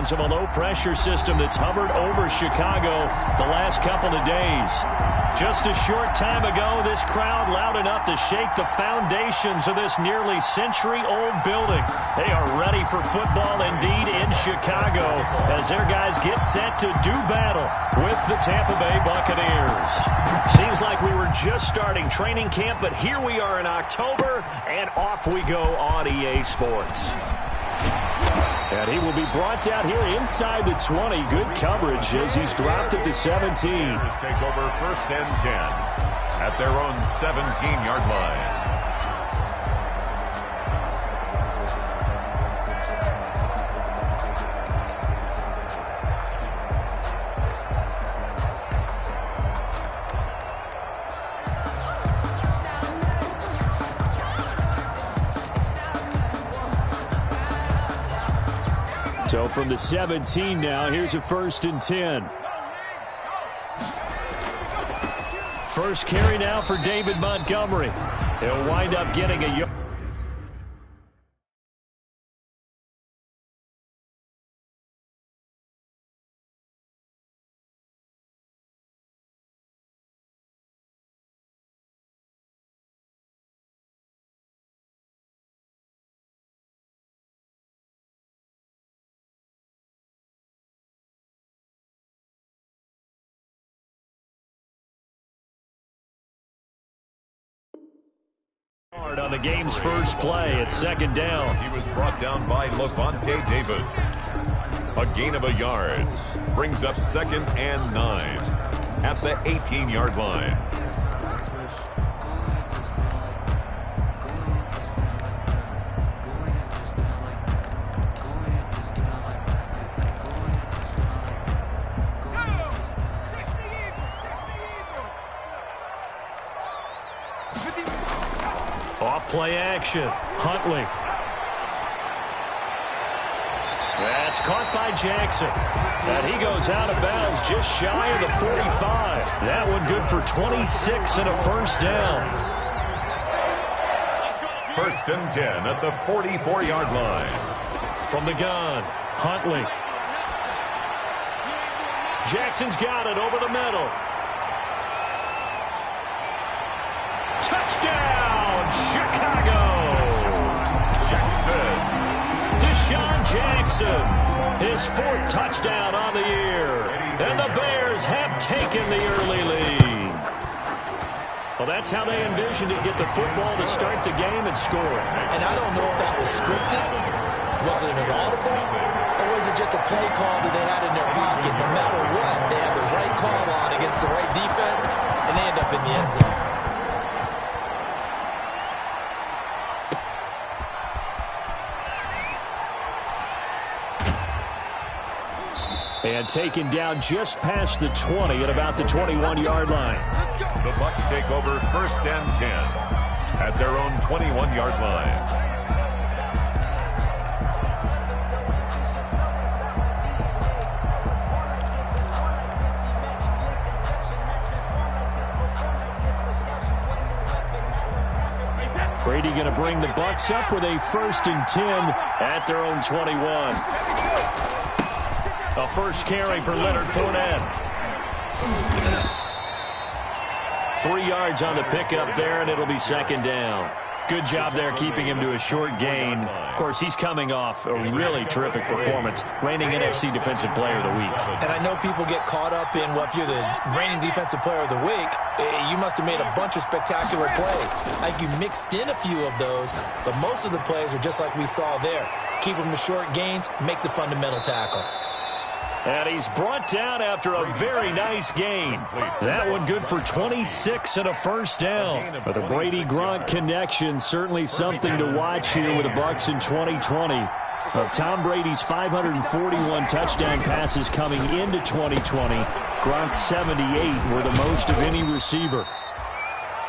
indications of a low-pressure system that's hovered over Chicago the last couple of days. Just a short time ago, this crowd loud enough to shake the foundations of this nearly century-old building. They are ready for football indeed in Chicago as their guys get set to do battle with the Tampa Bay Buccaneers. Seems like we were just starting training camp, but here we are in October, and off we go on EA Sports. And he will be brought down here inside the 20. Good coverage as he's dropped at the 17. Take over 1st and 10 at their own 17-yard line. So from the 17 now, here's a 1st and 10. First carry now for David Montgomery. He'll wind up getting a yard. On the game's first play, it's 2nd down. He was brought down by Levante David. A gain of a yard brings up 2nd and 9 at the 18-yard line. Off-play action. Huntley. That's caught by Jackson. And he goes out of bounds just shy of the 45. That one good for 26 and a 1st down. 1st and 10 at the 44-yard line. From the gun, Huntley. Jackson's got it over the middle. Touchdown, Chicago! Jackson. Deshaun Jackson, his 4th touchdown on the year. And the Bears have taken the early lead. Well, that's how they envisioned it, get the football to start the game and score. And I don't know if that was scripted. Was it an audible? Or was it just a play call that they had in their pocket? No matter what, they had the right call on against the right defense, and they end up in the end zone. And taken down just past the 20 at about the 21-yard line. The Bucs take over 1st and 10 at their own 21-yard line. Brady going to bring the Bucs up with a 1st and 10 at their own 21. A first carry for Leonard Fournette. 3 yards on the pickup there, and it'll be 2nd down. Good job there keeping him to a short gain. Of course, he's coming off a really terrific performance, reigning NFC Defensive Player of the Week. And I know people get caught up in, well, if you're the reigning Defensive Player of the Week, you must have made a bunch of spectacular plays. Like you mixed in a few of those, but most of the plays are just like we saw there. Keep them to short gains, make the fundamental tackle. And he's brought down after a very nice gain. That one good for 26 and a 1st down. But the Brady-Gronk connection, certainly something to watch here with the Bucs in 2020. Of Tom Brady's 541 touchdown passes coming into 2020, Gronk's 78 were the most of any receiver.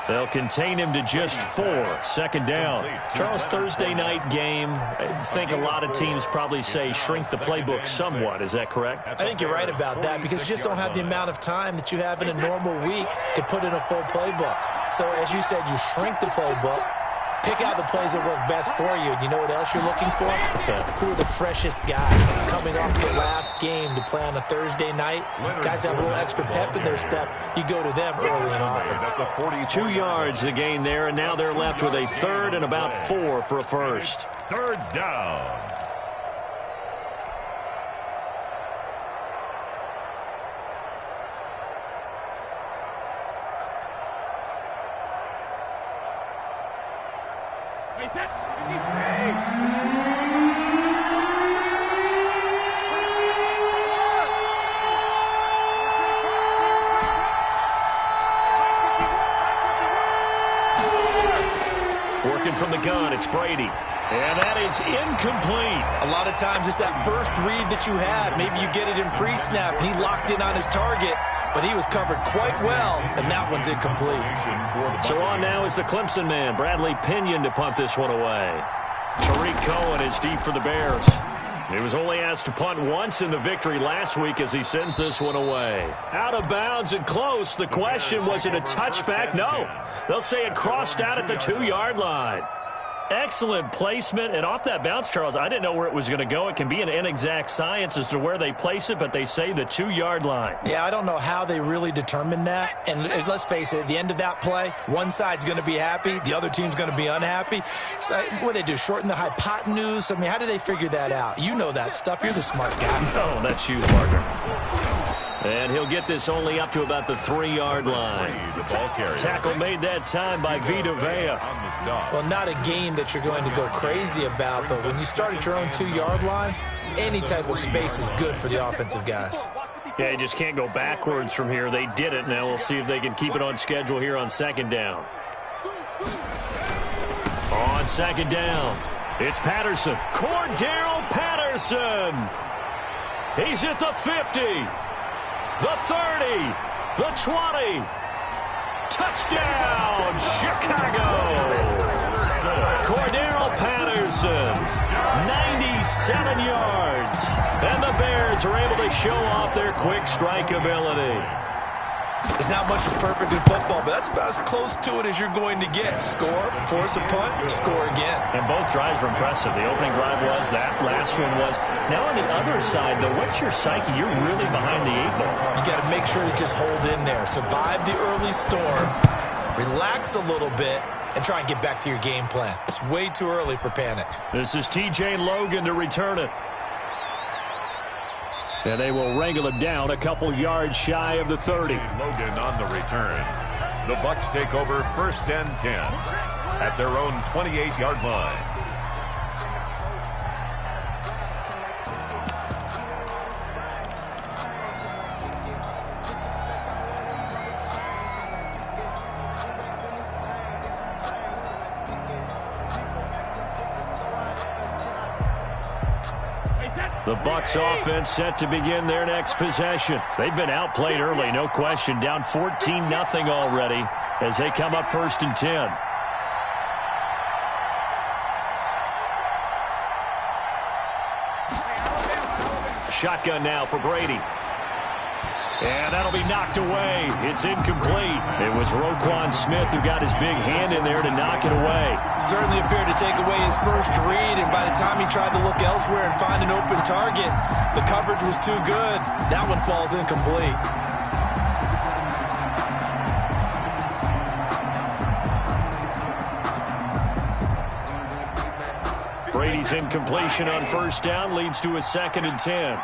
They'll contain him to just 4. 2nd down. Charles, Thursday night game, I think a lot of teams probably say shrink the playbook somewhat. Is that correct? I think you're right about that because you just don't have the amount of time that you have in a normal week to put in a full playbook. So as you said, you shrink the playbook. Pick out the plays that work best for you. And you know what else you're looking for? Who are the freshest guys coming off the last game to play on a Thursday night? Guys have a little extra pep in their step. You go to them early and often. 2 yards the gain there, and now they're left with a third and about 4 for a first. Third down. Working from the gun, it's Brady. And that is incomplete. A lot of times it's that first read that you have. Maybe you get it in pre-snap, and he locked in on his target, but he was covered quite well, and that one's incomplete. So on now is the Clemson man, Bradley Pinion, to punt this one away. Tariq Cohen is deep for the Bears. He was only asked to punt once in the victory last week as he sends this one away. Out of bounds and close. The question, was it a touchback? No. They'll say it crossed out at the 2-yard line. Excellent placement, and off that bounce, Charles, I didn't know where it was going to go. It can be an inexact science as to where they place it, but they say the 2-yard line. Yeah, I don't know how they really determined that. And let's face it, at the end of that play, one side's going to be happy, the other team's going to be unhappy. So what do they do, shorten the hypotenuse? I mean, how do they figure that out? You know that stuff. You're the smart guy. Oh, that's you, partner. And he'll get this only up to about the 3-yard line. Tackle made that time by Vita Vea. Well, not a gain that you're going to go crazy about, but when you start at your own 2-yard line, any type of space is good for the offensive guys. Yeah, you just can't go backwards from here. They did it. Now we'll see if they can keep it on schedule here on second down. On second down, it's Patterson. Cordero Patterson. He's at the 50. The 30, the 20, touchdown, Chicago! Cordero Patterson, 97 yards, and the Bears are able to show off their quick strike ability. There's not much that's perfect in football, but that's about as close to it as you're going to get. Score, force a punt, score again. And both drives were impressive. The opening drive was, that last one was. Now on the other side, though, what's your psyche? You're really behind the 8-ball. You got to make sure to just hold in there. Survive the early storm, relax a little bit, and try and get back to your game plan. It's way too early for panic. This is T.J. Logan to return it. And they will wrangle him down a couple yards shy of the 30. Logan on the return. The Bucs take over 1st and 10 at their own 28-yard line. The Bucs offense set to begin their next possession. They've been outplayed early, no question. Down 14-0 already as they come up 1st and 10. Shotgun now for Brady. And that'll be knocked away. It's incomplete. It was Roquan Smith who got his big hand in there to knock it away. Certainly appeared to take away his first read, and by the time he tried to look elsewhere and find an open target, the coverage was too good. That one falls incomplete. Brady's incompletion on 1st down leads to a 2nd and 10.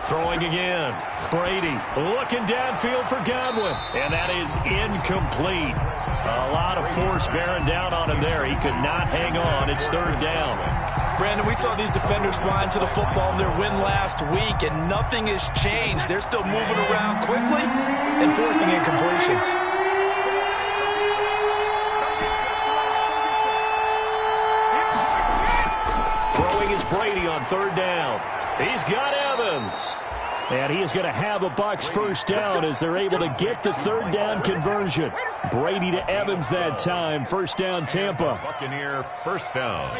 Throwing again. Brady looking downfield for Godwin. And that is incomplete. A lot of force bearing down on him there. He could not hang on. It's 3rd down. Brandon, we saw these defenders flying to the football in their win last week, and nothing has changed. They're still moving around quickly and forcing incompletions. Throwing is Brady on 3rd down. He's got Evans. And he is going to have a Bucs first down as they're able to get the third down conversion. Brady to Evans that time. First down, Tampa. Buccaneer first down.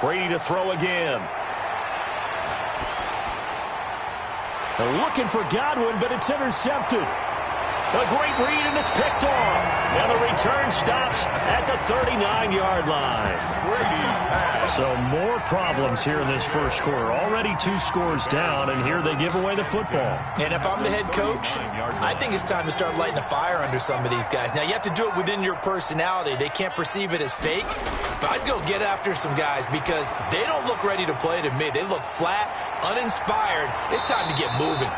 Brady to throw again. They're looking for Godwin, but it's intercepted. A great read, and it's picked off. And the return stops at the 39-yard line. Brady's pass. So more problems here in this first quarter. Already 2 scores down, and here they give away the football. And if I'm the head coach, I think it's time to start lighting a fire under some of these guys. Now, you have to do it within your personality. They can't perceive it as fake. But I'd go get after some guys because they don't look ready to play to me. They look flat, uninspired. It's time to get moving.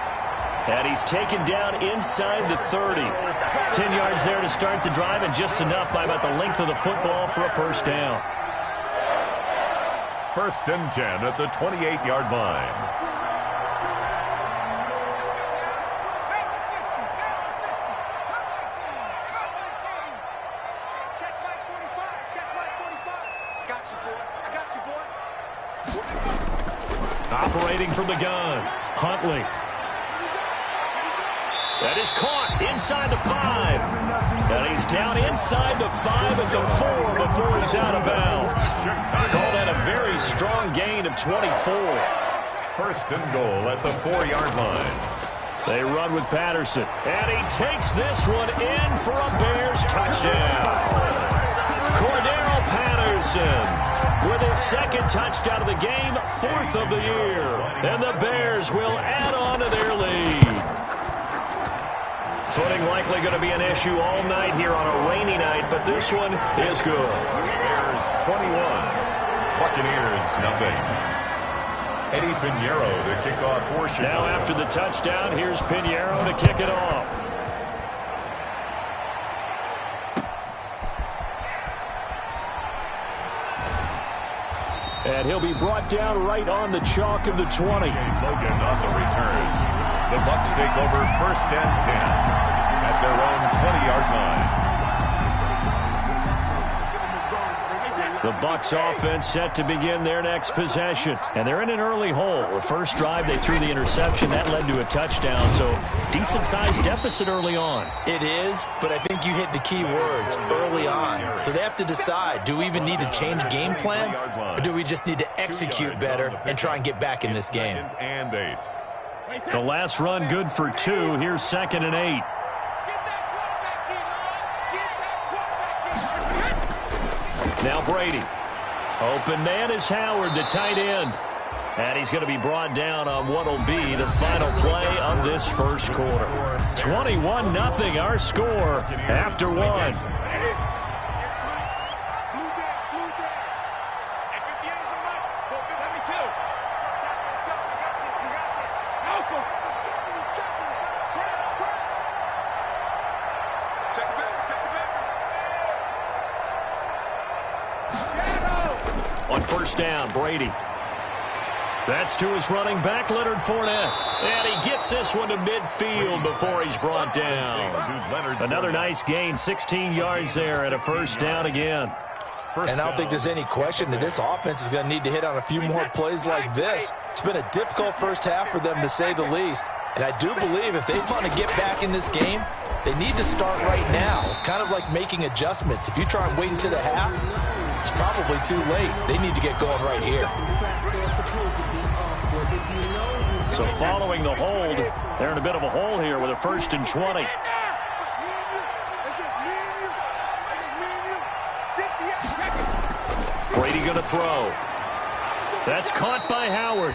And he's taken down inside the 30. 10 yards there to start the drive, and just enough by about the length of the football for a first down. First and 10 at the 28-yard line. Operating from the gun, Huntley. That is caught inside the 5. And he's down inside the 5 at the 4 before he's out of bounds. Called that a very strong gain of 24. First and goal at the 4-yard line. They run with Patterson. And he takes this one in for a Bears touchdown. Cordero Patterson with his second touchdown of the game, 4th of the year. And the Bears will add on to their lead. Footing likely going to be an issue all night here on a rainy night, but this one is good. Bears 21, Buccaneers nothing. Eddie Pinheiro to kick off for Chicago. Now after the touchdown, here's Pinheiro to kick it off. And he'll be brought down right on the chalk of the 20. Logan on the return. The Bucs take over first and 10 at their own 20-yard line. The Bucs offense set to begin their next possession. And they're in an early hole. The first drive, they threw the interception. That led to a touchdown. So decent-sized deficit early on. It is, but I think you hit the key words, early on. So they have to decide, do we even need to change game plan? Or do we just need to execute better and try and get back in this game? And 8. The last run good for 2. Here's 2nd and 8. Now Brady. Open man is Howard, the tight end. And he's going to be brought down on what will be the final play of this first quarter. 21-0 our score after 1. On first down, Brady. That's to his running back, Leonard Fournette. And he gets this one to midfield before he's brought down. Another nice gain, 16 yards there and a first down again. And I don't think there's any question that this offense is going to need to hit on a few more plays like this. It's been a difficult first half for them, to say the least. And I do believe if they want to get back in this game, they need to start right now. It's kind of like making adjustments. If you try and wait until the half, it's probably too late. They need to get going right here. So following the hold, they're in a bit of a hole here with a 1st and 20. Brady going to throw. That's caught by Howard.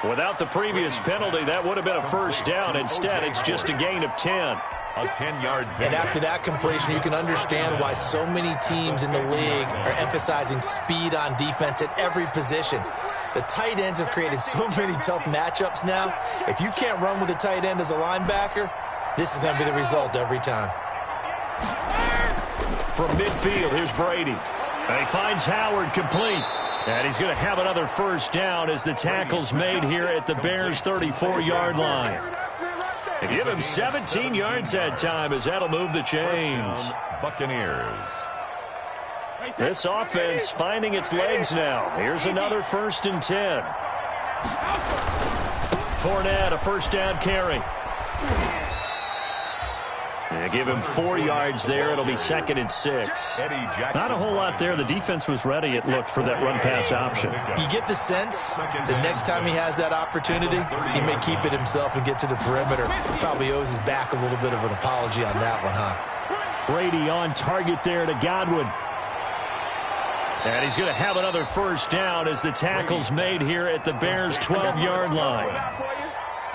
Without the previous penalty, that would have been a first down. Instead, it's just a gain of 10. A 10-yard pickup. And after that completion, you can understand why so many teams in the league are emphasizing speed on defense at every position. The tight ends have created so many tough matchups now. If you can't run with a tight end as a linebacker, this is going to be the result every time. From midfield, here's Brady. And he finds Howard complete. And he's going to have another first down as the tackle's made here at the Bears' 34-yard line. They give him 17 yards that time as that'll move the chains. Buccaneers. This offense finding its legs now. Here's another 1st and 10. Fournette, a first down carry. They give him 4 yards there. It'll be 2nd and 6. Not a whole lot there. The defense was ready, it looked, for that run-pass option. You get the sense that next time he has that opportunity, he may keep it himself and get to the perimeter. Probably owes his back a little bit of an apology on that one, huh? Brady on target there to Godwin. And he's going to have another first down as the tackle's made here at the Bears' 12-yard line.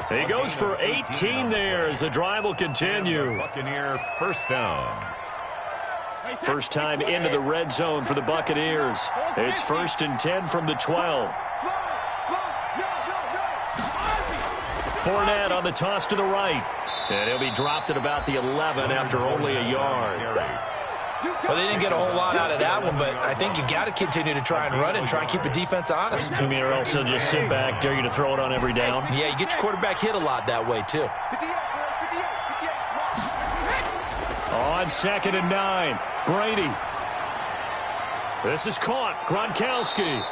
He goes for 18 there as the drive will continue. Buccaneer first down. First time into the red zone for the Buccaneers. It's 1st and 10 from the 12. Fournette on the toss to the right. And he'll be dropped at about the 11 after only a yard. Well, they didn't get a whole lot out of that one, but I think you got to continue to try and run and try and keep the defense honest. You mean or else they'll just sit back, dare you to throw it on every down? Yeah, you get your quarterback hit a lot that way, too. On 2nd and 9, Brady. This is caught. Gronkowski.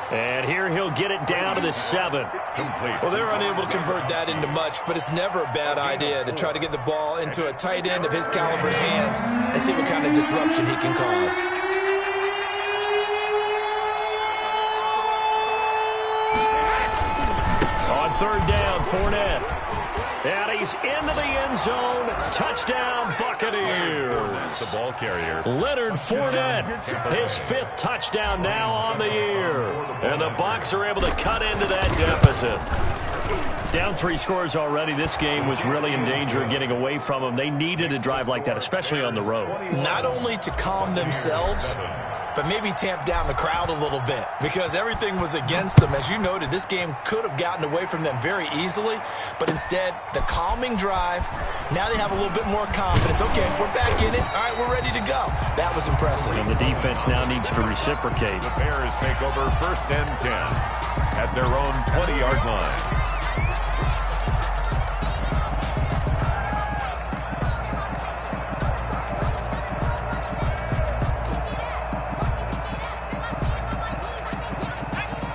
And here he'll get it down to the 7. Well, they're unable to convert that into much, but it's never a bad idea to try to get the ball into a tight end of his caliber's hands and see what kind of disruption he can cause. On 3rd down, Fournette. And he's into the end zone. Touchdown, Buccaneers. The ball carrier. Leonard Fournette, his 5th touchdown now on the year. And the Bucs are able to cut into that deficit. Down 3 scores already. This game was really in danger of getting away from them. They needed a drive like that, especially on the road. Not only to calm themselves, but maybe tamp down the crowd a little bit because everything was against them. As you noted, this game could have gotten away from them very easily, but instead, the calming drive, now they have a little bit more confidence. Okay, we're back in it. All right, we're ready to go. That was impressive. And the defense now needs to reciprocate. The Bears take over 1st and 10 at their own 20-yard line.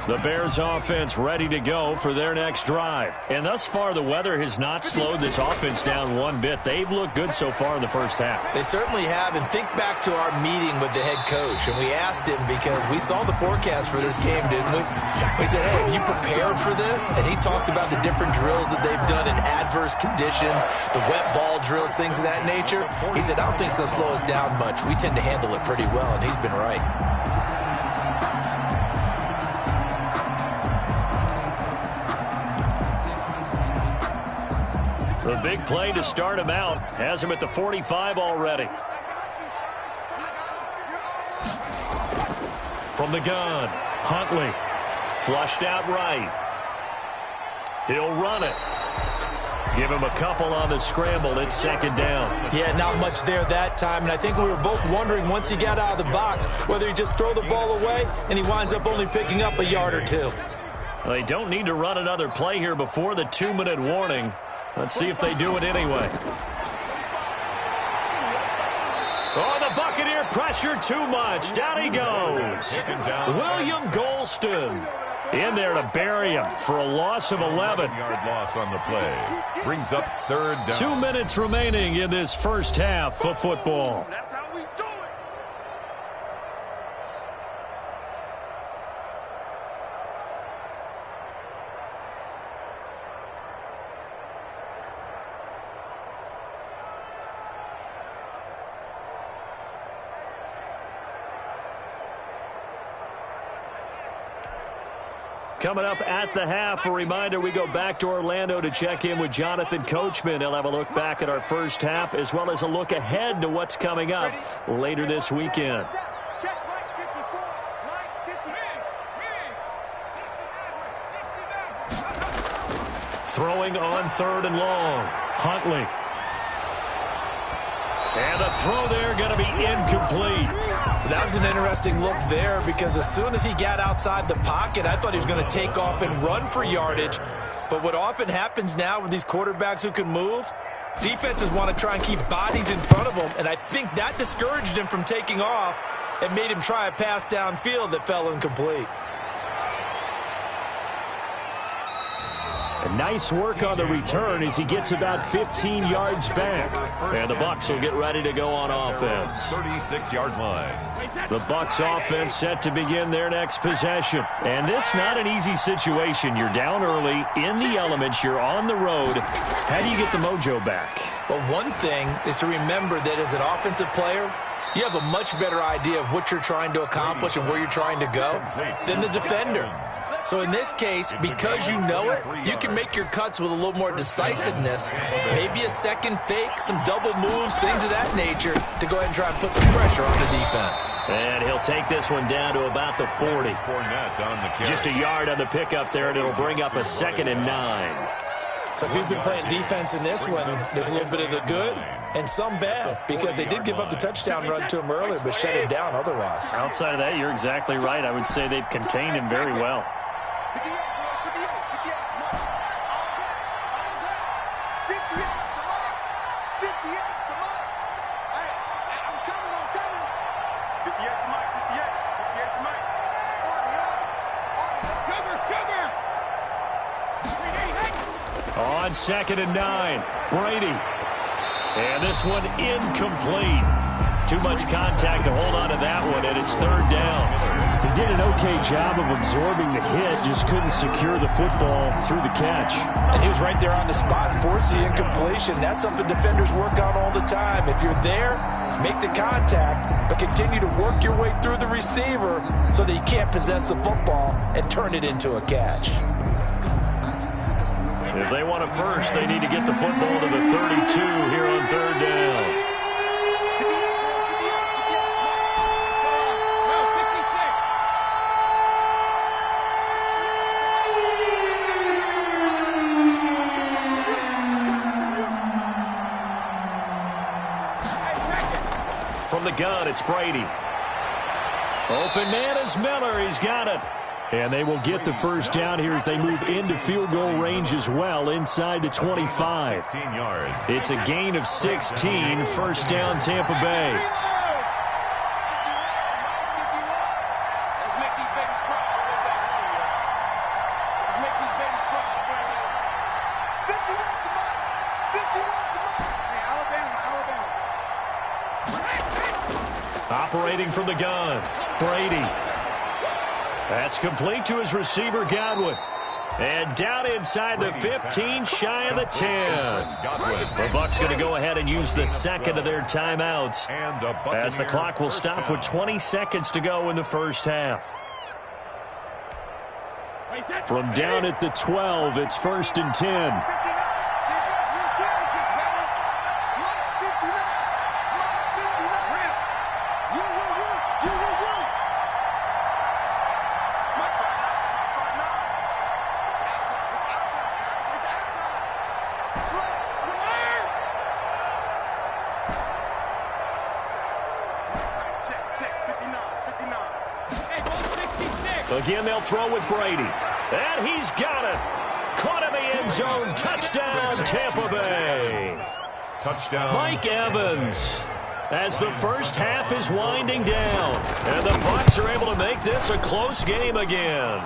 The Bears offense ready to go for their next drive. And thus far, the weather has not slowed this offense down one bit. They've looked good so far in the first half. They certainly have. And think back to our meeting with the head coach. And we asked him because we saw the forecast for this game, didn't we? We said, hey, have you prepared for this? And he talked about the different drills that they've done in adverse conditions, the wet ball drills, things of that nature. He said, I don't think it's going to slow us down much. We tend to handle it pretty well, and he's been right. The big play to start him out has him at the 45 already. From the gun, Huntley. Flushed out right. He'll run it. Give him a couple on the scramble. It's 2nd down. Yeah, not much there that time. And I think we were both wondering once he got out of the box whether he just throw the ball away and he winds up only picking up a yard or 2. Well, they don't need to run another play here before the 2-minute warning. Let's see if they do it anyway. Oh, the Buccaneer pressure too much. Down he goes. William Golston in there to bury him for a loss of 11. 11-yard loss on the play. Brings up 3rd down. 2 minutes remaining in this first half of football. Coming up at the half, a reminder, we go back to Orlando to check in with Jonathan Coachman. He'll have a look back at our first half as well as a look ahead to what's coming up later this weekend. Throwing on 3rd and long. Huntley. And the throw there going to be incomplete. That was an interesting look there because as soon as he got outside the pocket, I thought he was going to take off and run for yardage. But what often happens now with these quarterbacks who can move, defenses want to try and keep bodies in front of them, and I think that discouraged him from taking off and made him try a pass downfield that fell incomplete. And nice work on the return as he gets about 15 yards back. And the Bucs will get ready to go on offense. 36-yard line. The Bucs offense set to begin their next possession. And this not an easy situation. You're down early, in the elements, you're on the road. How do you get the mojo back? Well, one thing is to remember that as an offensive player, you have a much better idea of what you're trying to accomplish and where you're trying to go than the defender. So in this case, because you know it, you can make your cuts with a little more decisiveness, maybe a second fake, some double moves, things of that nature, to go ahead and try and put some pressure on the defense. And he'll take this one down to about the 40. Just a yard on the pickup there, and it'll bring up a 2nd and 9. So if you've been playing defense in this one, there's a little bit of the good and some bad, because they did give up the touchdown run to him earlier, but shut him down otherwise. Outside of that, you're exactly right. I would say they've contained him very well. On 2nd and 9, Brady. And this one incomplete. Too much contact to hold on to that one, and it's 3rd down. He did an okay job of absorbing the hit, just couldn't secure the football through the catch. And he was right there on the spot, force the incompletion. That's something defenders work on all the time. If you're there, make the contact, but continue to work your way through the receiver so that you can't possess the football and turn it into a catch. If they want a first, they need to get the football to the 32 here on 3rd down. From the gun, it's Brady. Open man is Miller. He's got it. And they will get the first down here as they move into field goal range as well, inside the 25. 16 yards. It's a gain of 16, 1st down Tampa Bay. Operating from the gun, Brady. That's complete to his receiver, Godwin. And down inside the 15, shy of the 10. The Bucs going to go ahead and use the 2nd of their timeouts, as the clock will stop with 20 seconds to go in the first half. From down at the 12, it's 1st and 10. Again, they'll throw with Brady. And he's got it. Caught in the end zone. Touchdown, Tampa Bay. Touchdown. Mike Evans, as the first half is winding down. And the Bucs are able to make this a close game again.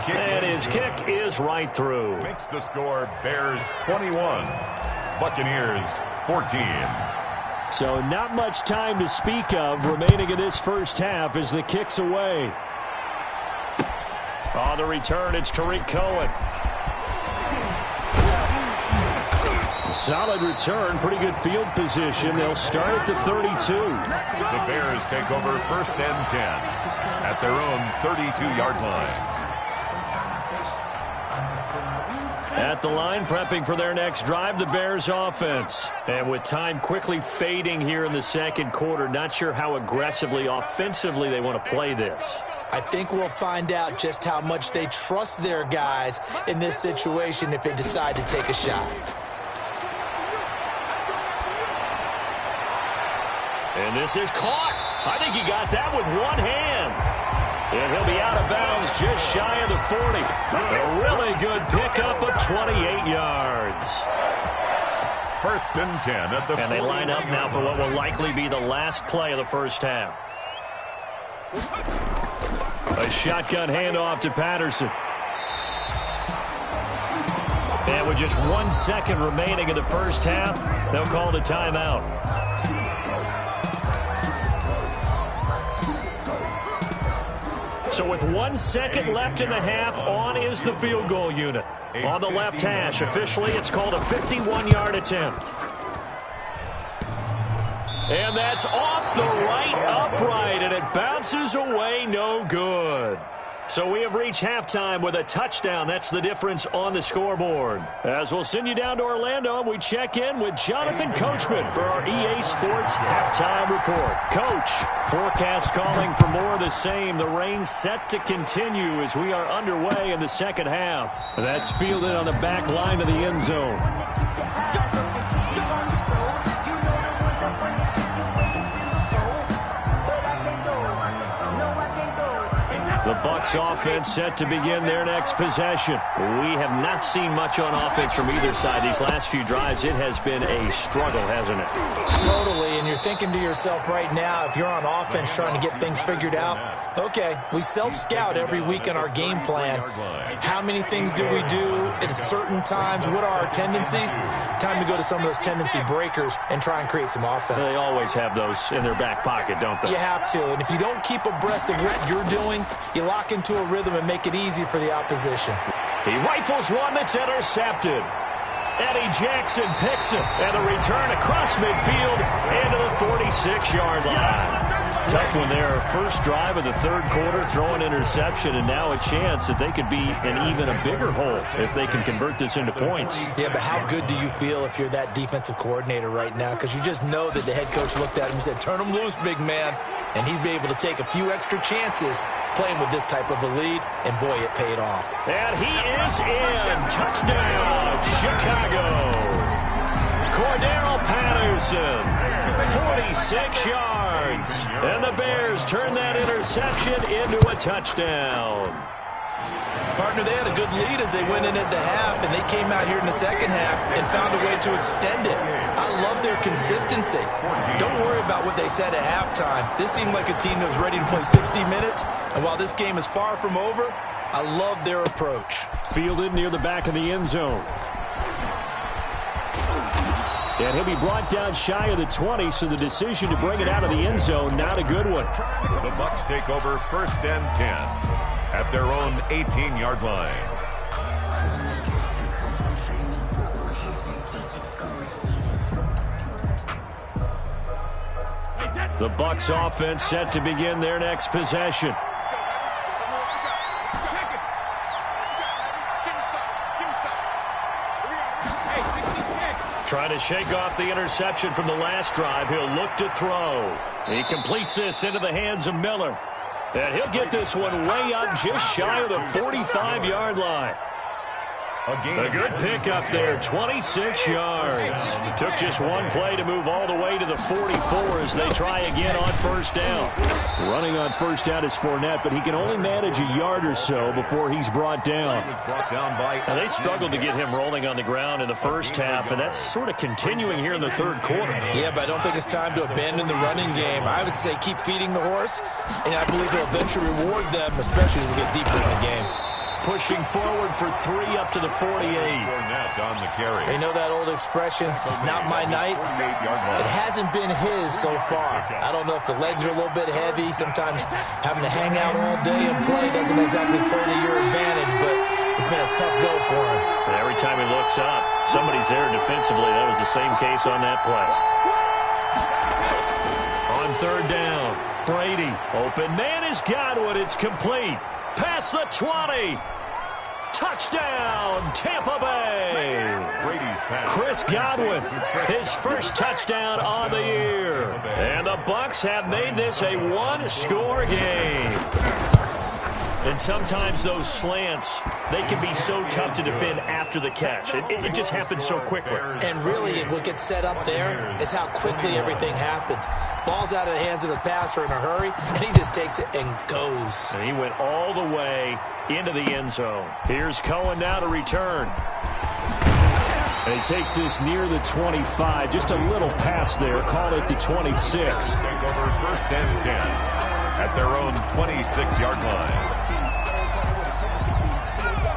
And his kick is right through. Makes the score Bears 21, Buccaneers 14. So not much time to speak of remaining in this first half as the kick's away. On the return, it's Tariq Cohen. Solid return, pretty good field position. They'll start at the 32. The Bears take over 1st and 10 at their own 32-yard line. At the line, prepping for their next drive, the Bears offense. And with time quickly fading here in the 2nd quarter, not sure how aggressively, offensively they want to play this. I think we'll find out just how much they trust their guys in this situation if they decide to take a shot. And this is caught. I think he got that with one hand. And he'll be out of bounds just shy of the 40. A really good pickup of 28 yards. First and 10 at the And they line up now for what will likely be the last play of the first half. A shotgun handoff to Patterson. And with just 1 second remaining in the first half, they'll call the timeout. So with 1 second left in the half, on is the field goal unit. On the left hash, officially it's called a 51-yard attempt. And that's off the right upright, and it bounces away, no good. So we have reached halftime with a touchdown. That's the difference on the scoreboard. As we'll send you down to Orlando, we check in with Jonathan Coachman for our EA Sports Halftime Report. Coach, forecast calling for more of the same. The rain set to continue as we are underway in the second half. That's fielded on the back line of the end zone. The Bucs offense set to begin their next possession. We have not seen much on offense from either side these last few drives. It has been a struggle, hasn't it? Totally, and you're thinking to yourself right now, if you're on offense trying to get things figured out, okay, we self-scout every week on our game plan. How many things do we do at certain times? What are our tendencies? Time to go to some of those tendency breakers and try and create some offense. They always have those in their back pocket, don't they? You have to, and if you don't keep abreast of what you're doing, you lock into a rhythm and make it easy for the opposition. He rifles one that's intercepted. Eddie Jackson picks it, and a return across midfield into the 46-yard line. Tough one there. First drive of the third quarter, throw an interception, and now a chance that they could be in even a bigger hole if they can convert this into points. Yeah, but how good do you feel if you're that defensive coordinator right now? Because you just know that the head coach looked at him and said, turn him loose, big man. And he'd be able to take a few extra chances playing with this type of a lead, and boy, it paid off. And he is in. Touchdown, Chicago. Cordero Patterson, 46 yards. And the Bears turn that interception into a touchdown. Partner, they had a good lead as they went in at the half, and they came out here in the second half and found a way to extend it. I love their consistency. Don't worry about what they said at halftime. This seemed like a team that was ready to play 60 minutes, and while this game is far from over, I love their approach. Fielded near the back of the end zone. And he'll be brought down shy of the 20, so the decision to bring it out of the end zone, not a good one. The Bucs take over first and 10 at their own 18-yard line. The Bucs offense set to begin their next possession. Trying to shake off the interception from the last drive. He'll look to throw. He completes this into the hands of Miller. And he'll get this one way up just shy of the 45-yard line. A good pickup there, 26 yards. Took just one play to move all the way to the 44 as they try again on first down. Running on first down is Fournette, but he can only manage a yard or so before he's brought down. Now, they struggled to get him rolling on the ground in the first half, and that's sort of continuing here in the third quarter. Yeah, but I don't think it's time to abandon the running game. I would say keep feeding the horse, and I believe he'll eventually reward them, especially as we get deeper in the game. Pushing forward for 3 up to the 48. On the carry. You know that old expression, it's not my night? It hasn't been his so far. I don't know if the legs are a little bit heavy. Sometimes having to hang out all day and play doesn't exactly play to your advantage, but it's been a tough go for him. And every time he looks up, somebody's there defensively. That was the same case on that play. On third down, Brady. Open man is Godwin. It's complete. Past the 20. Touchdown, Tampa Bay. Chris Godwin, his first touchdown on the year. And the Bucs have made this a one-score game. And sometimes those slants, they can be so tough to defend after the catch. It just happens so quickly. And really, what gets set up there is how quickly everything happens. Ball's out of the hands of the passer in a hurry, and he just takes it and goes. And he went all the way into the end zone. Here's Cohen now to return. And he takes this near the 25. Just a little pass there. Call it the 26. Take over 1st and 10 at their own 26-yard line.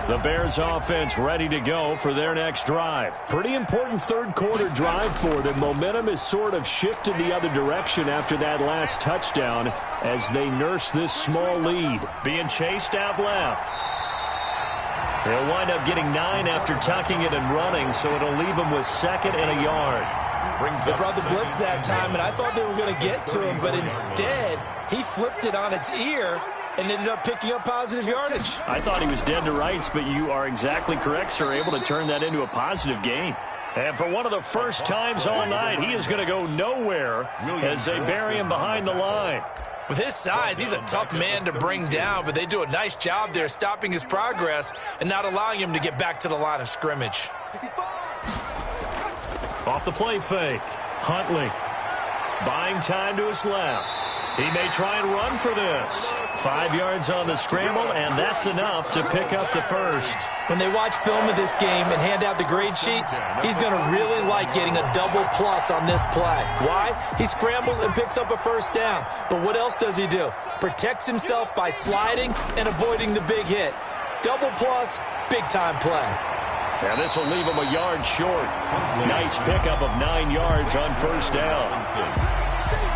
The Bears offense ready to go for their next drive. Pretty important third quarter drive for them. Momentum has sort of shifted the other direction after that last touchdown as they nurse this small lead. Being chased out left. They'll wind up getting 9 after tucking it and running, so it'll leave them with 2nd and a yard. They brought the blitz that time, and I thought they were going to get to him, but instead he flipped it on its ear and ended up picking up positive yardage. I thought he was dead to rights, but you are exactly correct, sir, able to turn that into a positive gain. And for one of the first times all night, he is going to go nowhere as they bury him behind the line. With his size, he's a tough man to bring down, but they do a nice job there stopping his progress and not allowing him to get back to the line of scrimmage. Off the play fake, Huntley buying time to his left. He may try and run for this. 5 yards on the scramble, and that's enough to pick up the first. When they watch film of this game and hand out the grade sheets, he's going to really like getting a double plus on this play. Why? He scrambles and picks up a first down. But what else does he do? Protects himself by sliding and avoiding the big hit. Double plus, big-time play. Now this will leave him a yard short. Nice pickup of 9 yards on first down.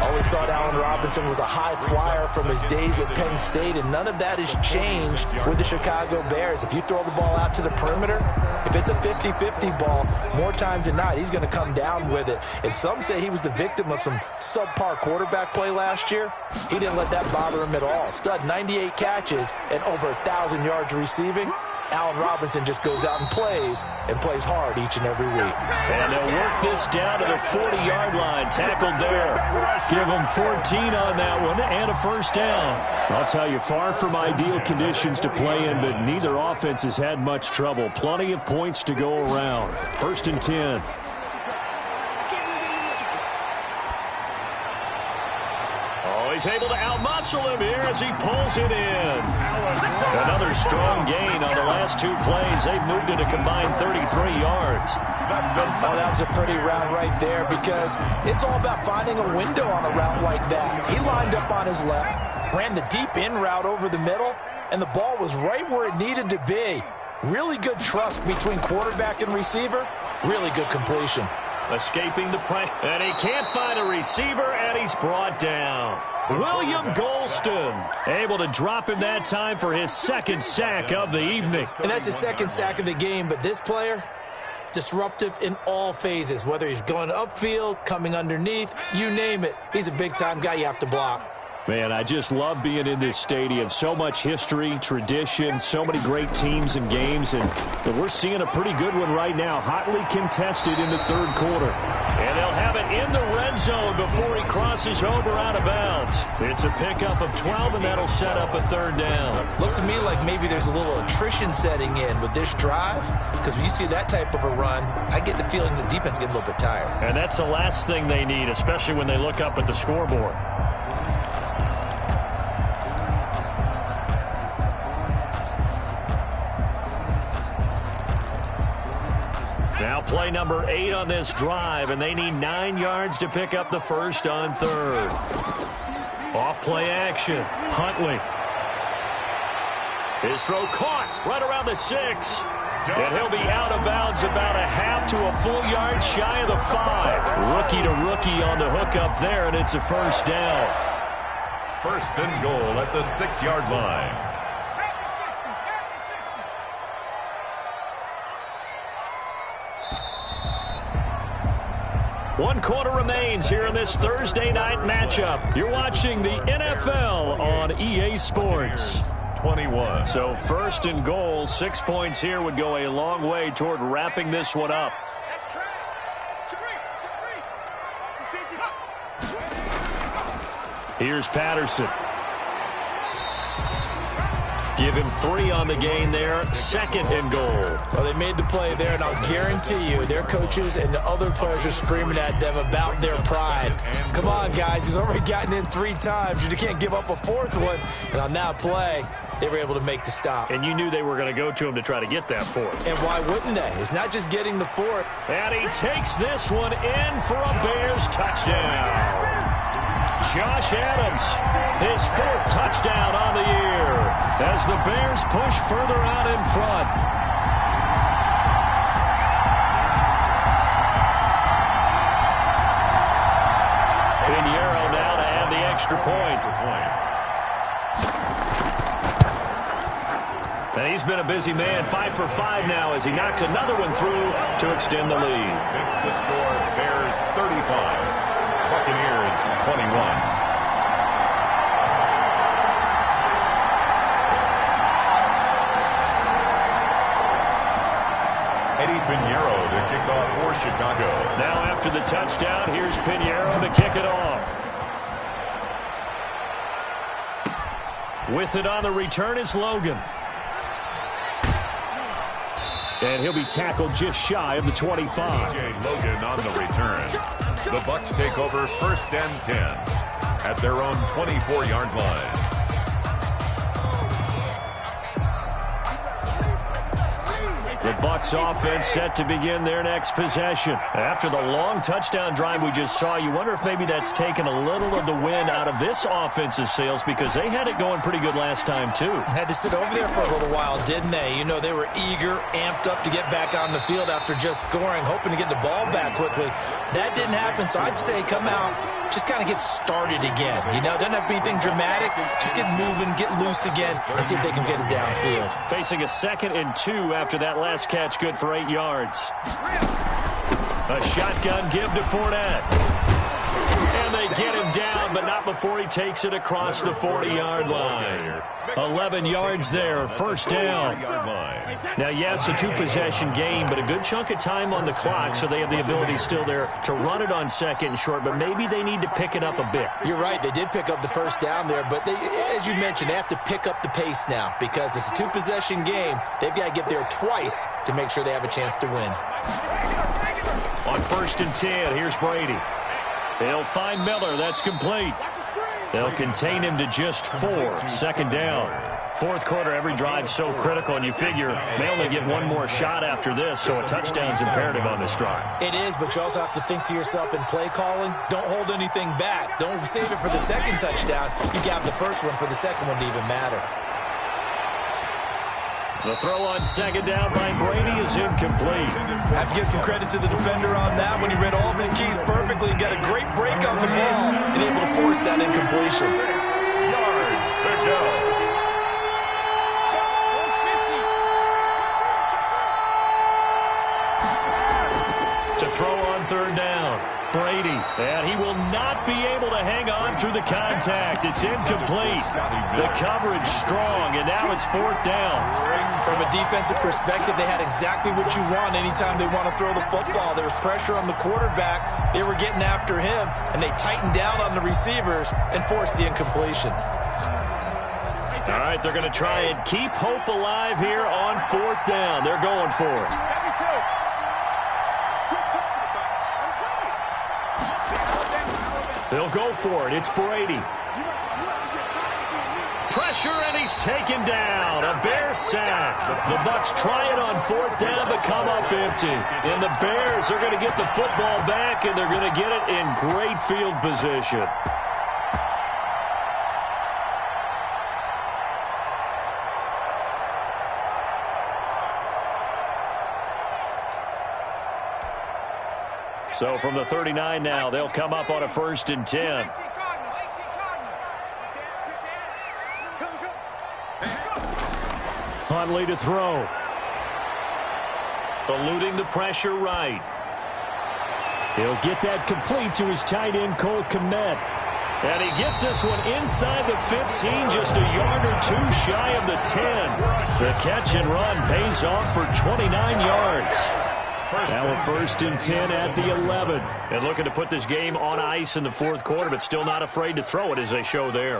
Always thought Allen Robinson was a high flyer from his days at Penn State, and none of that has changed with the Chicago Bears. If you throw the ball out to the perimeter, if it's a 50-50 ball, more times than not, he's going to come down with it. And some say he was the victim of some subpar quarterback play last year. He didn't let that bother him at all. Stud 98 catches and over 1,000 yards receiving. Allen Robinson just goes out and plays hard each and every week. And they'll work this down to the 40-yard line. Tackled there. Give them 14 on that one and a first down. I'll tell you, far from ideal conditions to play in, but neither offense has had much trouble. Plenty of points to go around. 1st and 10. He's able to outmuscle him here as he pulls it in. Another strong gain on the last 2 plays. They've moved it a combined 33 yards. Oh, that was a pretty route right there because it's all about finding a window on a route like that. He lined up on his left, ran the deep in route over the middle, and the ball was right where it needed to be. Really good trust between quarterback and receiver. Really good completion. Escaping the pressure, and he can't find a receiver, and he's brought down. William Golston able to drop him that time for his 2nd sack of the evening. And that's his 2nd sack of the game, but this player, disruptive in all phases, whether he's going upfield, coming underneath, you name it. He's a big-time guy you have to block. Man, I just love being in this stadium. So much history, tradition, so many great teams and games, and we're seeing a pretty good one right now. Hotly contested in the 3rd quarter. And they'll have it in the red zone before he crosses over out of bounds. It's a pickup of 12, and that'll set up a 3rd down. Looks to me like maybe there's a little attrition setting in with this drive, because when you see that type of a run, I get the feeling the defense getting a little bit tired. And that's the last thing they need, especially when they look up at the scoreboard. Now play number 8 on this drive, and they need 9 yards to pick up the first on 3rd. Off play action. Huntley. His throw caught right around the 6. And he'll be out of bounds about a half to a full yard shy of the 5. Rookie to rookie on the hook up there, and it's a first down. 1st and goal at the 6-yard line. One quarter remains here in this Thursday night matchup. You're watching the NFL on EA Sports. 21. So 1st and goal, 6 points here would go a long way toward wrapping this one up. Here's Patterson. Give him 3 on the gain there. 2nd and goal. Well, they made the play there, and I'll guarantee you their coaches and the other players are screaming at them about their pride. Come on, guys. He's already gotten in 3 times. You can't give up a 4th one. And on that play, they were able to make the stop. And you knew they were going to go to him to try to get that 4th. And why wouldn't they? It's not just getting the 4th. And he takes this one in for a Bears touchdown. Josh Adams, his 4th touchdown on the year as the Bears push further out in front. Pinheiro now to add the extra point. And he's been a busy man, 5 for 5 now as he knocks another one through to extend the lead. Makes the score Bears 35. Buccaneers 21. Eddie Pinheiro to kick off for Chicago. Now after the touchdown, here's Pinheiro to kick it off. With it on the return is Logan. And he'll be tackled just shy of the 25. J. Logan on the return. The Bucs take over 1st and 10 at their own 24-yard line. The Bucs offense set to begin their next possession. After the long touchdown drive we just saw, you wonder if maybe that's taken a little of the wind out of this offense's sails because they had it going pretty good last time too. Had to sit over there for a little while, didn't they? You know, they were eager, amped up to get back on the field after just scoring, hoping to get the ball back quickly. That didn't happen, so I'd say come out, just kind of get started again. You know, doesn't have to be anything dramatic. Just get moving, get loose again, and see if they can get it downfield. Facing a 2nd and 2 after that last catch, good for 8 yards. A shotgun give to Fournette. And they get him down, but not before he takes it across the 40-yard line. 11 yards there, 1st down. Now, yes, a 2-possession game, but a good chunk of time on the clock, so they have the ability still there to run it on 2nd and short, but maybe they need to pick it up a bit. You're right. They did pick up the 1st down there, but they, as you mentioned, they have to pick up the pace now because it's a 2-possession game. They've got to get there twice to make sure they have a chance to win. On 1st and 10, here's Brady. They'll find Miller. That's complete. They'll contain him to just 4. 2nd down. 4th quarter, every drive so critical, and you figure they only get one more shot after this, so a touchdown's imperative on this drive. It is, but you also have to think to yourself in play calling, don't hold anything back. Don't save it for the 2nd touchdown. You got the 1st one for the 2nd one to even matter. The throw on 2nd down by Brady is incomplete. I have to give some credit to the defender on that when he read all of his keys perfectly and got a great break on the ball and able to force that incompletion. Yards to go. To throw on 3rd down. Brady, and he will not be able to hang on through the contact. It's incomplete. The coverage strong, and now it's 4th down. From a defensive perspective, they had exactly what you want anytime they want to throw the football. There was pressure on the quarterback. They were getting after him, and they tightened down on the receivers and forced the incompletion. All right, they're going to try and keep hope alive here on 4th down. They're going for it. They'll go for it. It's Brady. Pressure, and he's taken down. A Bear sack. The Bucs try it on 4th down, but come up empty. And the Bears are going to get the football back, and they're going to get it in great field position. So from the 39 now, they'll come up on a 1st and 10. Huntley to throw. Eluding the pressure right. He'll get that complete to his tight end, Cole Kmet. And he gets this one inside the 15, just a yard or 2 shy of the 10. The catch and run pays off for 29 yards. Now a 1st and 10 at the 11. And looking to put this game on ice in the 4th quarter, but still not afraid to throw it as they show there.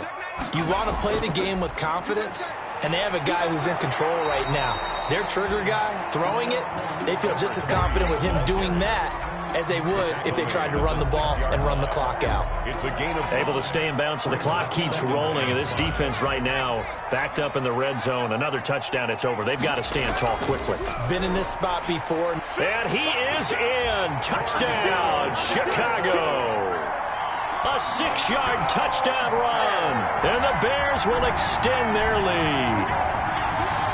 You want to play the game with confidence? And they have a guy who's in control right now. Their trigger guy, throwing it, they feel just as confident with him doing that as they would if they tried to run the ball and run the clock out. It's a gain of... Able to stay in bounds, so the clock keeps rolling. And this defense right now, backed up in the red zone. Another touchdown, it's over. They've got to stand tall quickly. Been in this spot before. And he is in. Touchdown, Chicago. A 6-yard touchdown run. And the Bears will extend their lead.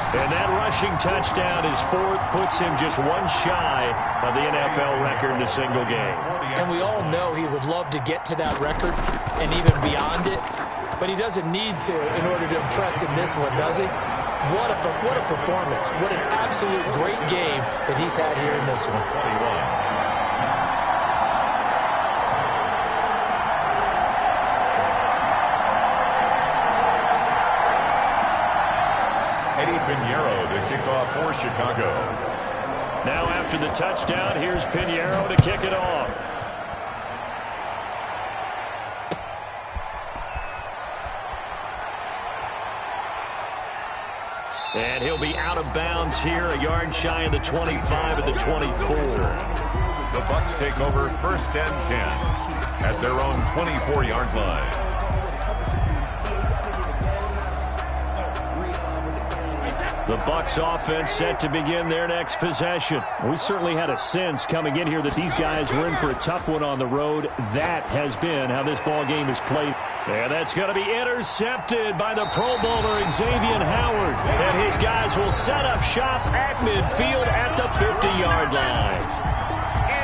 And that rushing touchdown is fourth, puts him just one shy of the NFL record in a single game. And we all know he would love to get to that record and even beyond it, but he doesn't need to in order to impress in this one, does he? What a performance. What an absolute great game that he's had here in this one. 21. Pinheiro to kick off for Chicago. Now after the touchdown, here's Pinheiro to kick it off. And he'll be out of bounds here, a yard shy of the 25 of the 24. The Bucs take over 1st and 10 at their own 24-yard line. The Bucs offense set to begin their next possession. We certainly had a sense coming in here that these guys were in for a tough one on the road. That has been how this ball game is played. And that's going to be intercepted by the Pro Bowler Xavier Howard. And his guys will set up shop at midfield at the 50-yard line.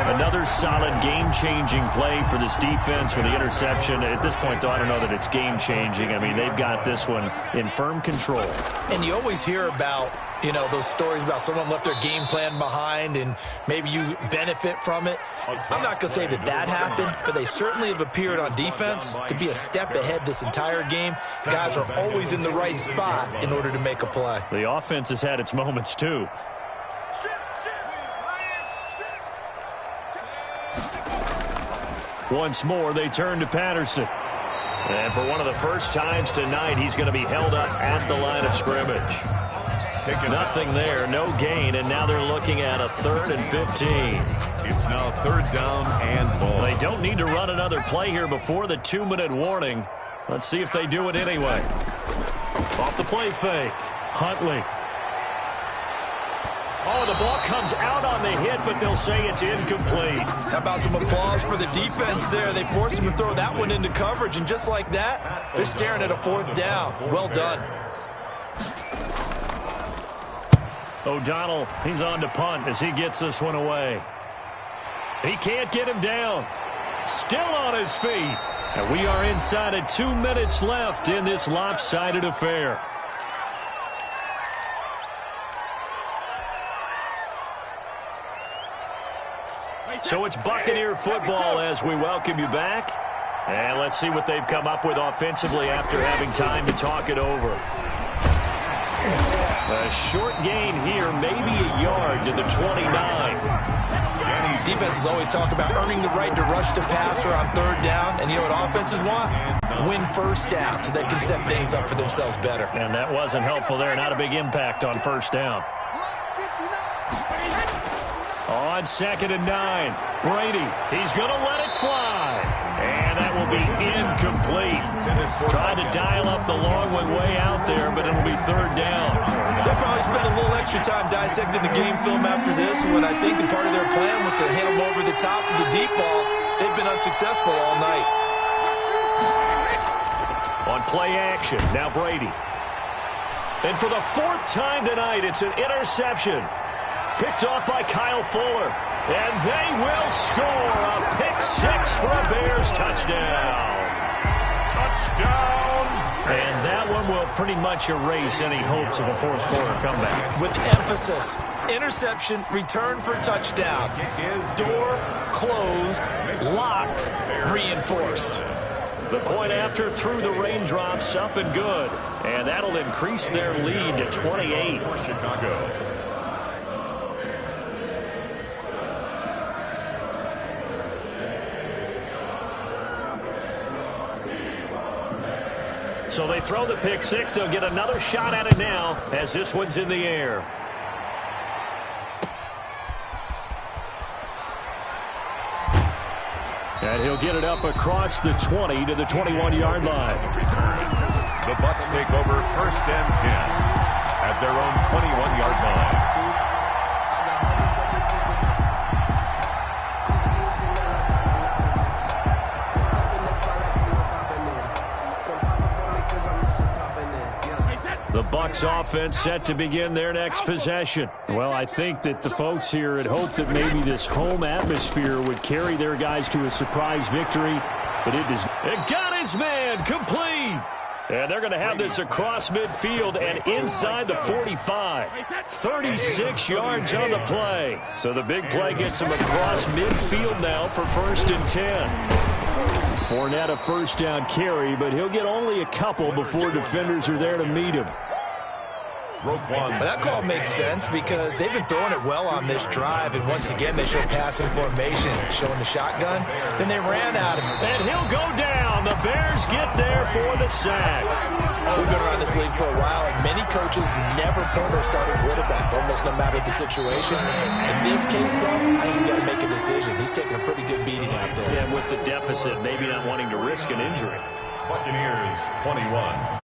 Another solid game-changing play for this defense for the interception. At this point, though, I don't know that it's game-changing. I mean, they've got this one in firm control. And you always hear about, those stories about someone left their game plan behind and maybe you benefit from it. I'm not going to say that happened, but they certainly have appeared on defense to be a step ahead this entire game. Guys are always in the right spot in order to make a play. The offense has had its moments, too. Once more, they turn to Patterson. And for one of the first times tonight, he's going to be held up at the line of scrimmage. Nothing there, no gain, and now they're looking at a 3rd and 15. It's now 3rd down and long. They don't need to run another play here before the 2-minute warning. Let's see if they do it anyway. Off the play fake. Huntley. Oh, the ball comes out on the hit, but they'll say it's incomplete. How about some applause for the defense there? They forced him to throw that one into coverage, and just like that, they're staring at a 4th down. Well done. O'Donnell, he's on to punt as he gets this one away. He can't get him down. Still on his feet. And we are inside of 2 minutes left in this lopsided affair. So it's Buccaneer football as we welcome you back. And let's see what they've come up with offensively after having time to talk it over. A short gain here, maybe a yard to the 29. Defenses always talk about earning the right to rush the passer on 3rd down. And you know what offenses want? Win 1st down so they can set things up for themselves better. And that wasn't helpful there. Not a big impact on 1st down. On 2nd and 9, Brady, he's going to let it fly. And that will be incomplete. Tried to dial up the long way out there, but it'll be 3rd down. They'll probably spend a little extra time dissecting the game film after this when I think the part of their plan was to hit them over the top of the deep ball. They've been unsuccessful all night. On play action, now Brady. And for the 4th time tonight, it's an interception. Picked off by Kyle Fuller. And they will score a pick-6 for a Bears touchdown. Touchdown! And that one will pretty much erase any hopes of a 4th quarter comeback. With emphasis, interception, return for touchdown. Door closed, locked, reinforced. The point after through the raindrops, up and good. And that'll increase their lead to 28. For Chicago. So they throw the pick six. They'll get another shot at it now as this one's in the air. And he'll get it up across the 20 to the 21-yard line. The Bucs take over 1st and 10 at their own 21-yard line. The Bucs offense set to begin their next possession. Well, I think that the folks here had hoped that maybe this home atmosphere would carry their guys to a surprise victory, but it does. It got his man complete. And they're going to have this across midfield and inside the 45. 36 yards on the play. So the big play gets him across midfield now for 1st and 10. Fournette a first down carry, but he'll get only a couple before defenders are there to meet him. That call makes sense because they've been throwing it well on this drive, and once again they show passing formation, showing the shotgun. Then they ran out of him. And he'll go down. The Bears get there for the sack. We've been around this league for a while, and many coaches never pull their starting quarterback, almost no matter the situation. In this case, though, I think he's got to make a decision. He's taking a pretty good beating out there. Yeah, with the deficit, maybe not wanting to risk an injury. Buccaneers 21,